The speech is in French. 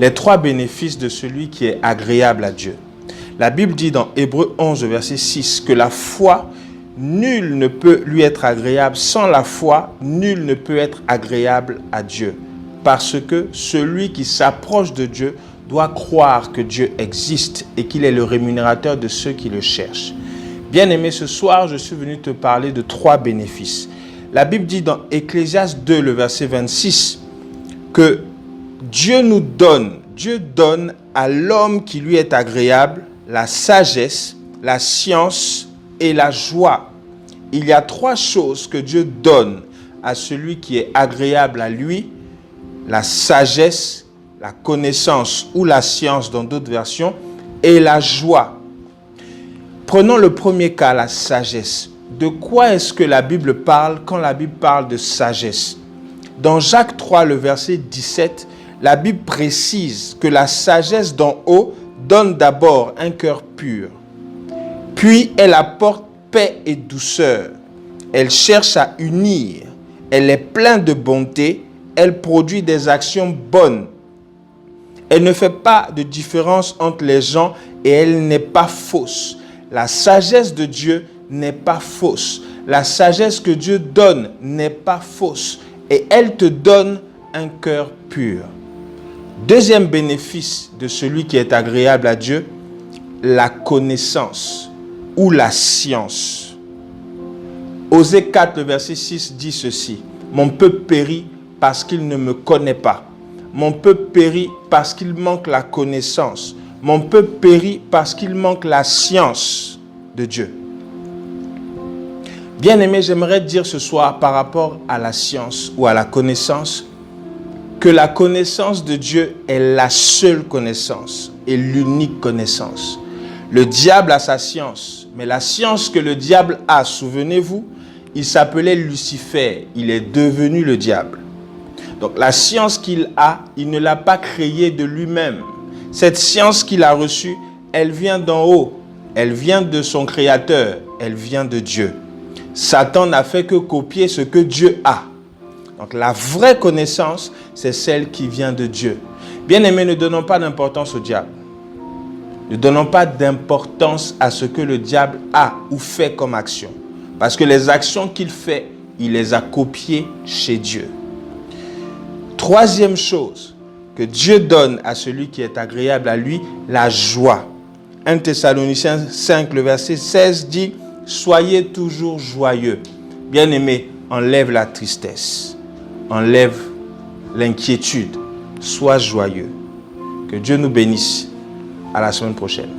Les 3 bénéfices de celui qui est agréable à Dieu. La Bible dit dans Hébreux 11, verset 6, que la foi, nul ne peut lui être agréable. Sans la foi, nul ne peut être agréable à Dieu. Parce que celui qui s'approche de Dieu doit croire que Dieu existe et qu'il est le rémunérateur de ceux qui le cherchent. Bien-aimé, ce soir, je suis venu te parler de 3 bénéfices. La Bible dit dans Ecclésiaste 2, le verset 26, que Dieu donne à l'homme qui lui est agréable la sagesse, la science et la joie. Il y a 3 choses que Dieu donne à celui qui est agréable à lui: la sagesse, la connaissance ou la science dans d'autres versions, et la joie. Prenons le premier cas, la sagesse. De quoi est-ce que la Bible parle quand la Bible parle de sagesse? Dans Jacques 3, le verset 17, la Bible précise que la sagesse d'en haut donne d'abord un cœur pur. Puis elle apporte paix et douceur. Elle cherche à unir. Elle est pleine de bonté. Elle produit des actions bonnes. Elle ne fait pas de différence entre les gens et elle n'est pas fausse. La sagesse de Dieu n'est pas fausse. La sagesse que Dieu donne n'est pas fausse. Et elle te donne un cœur pur. Deuxième bénéfice de celui qui est agréable à Dieu, la connaissance ou la science. Osée 4, le verset 6 dit ceci: mon peuple périt parce qu'il ne me connaît pas. Mon peuple périt parce qu'il manque la connaissance. Mon peuple périt parce qu'il manque la science de Dieu. Bien-aimé, j'aimerais dire ce soir par rapport à la science ou à la connaissance, que la connaissance de Dieu est la seule connaissance et l'unique connaissance. Le diable a sa science, mais la science que le diable a, souvenez-vous, il s'appelait Lucifer, il est devenu le diable. Donc la science qu'il a, il ne l'a pas créée de lui-même. Cette science qu'il a reçue, elle vient d'en haut, elle vient de son Créateur, elle vient de Dieu. Satan n'a fait que copier ce que Dieu a. Donc la vraie connaissance, c'est celle qui vient de Dieu. Bien-aimés, ne donnons pas d'importance au diable. Ne donnons pas d'importance à ce que le diable a ou fait comme action. Parce que les actions qu'il fait, il les a copiées chez Dieu. Troisième chose que Dieu donne à celui qui est agréable à lui, la joie. 1 Thessaloniciens 5, le verset 16 dit: soyez toujours joyeux. Bien-aimé, enlève la tristesse, enlève l'inquiétude, sois joyeux. Que Dieu nous bénisse. À la semaine prochaine.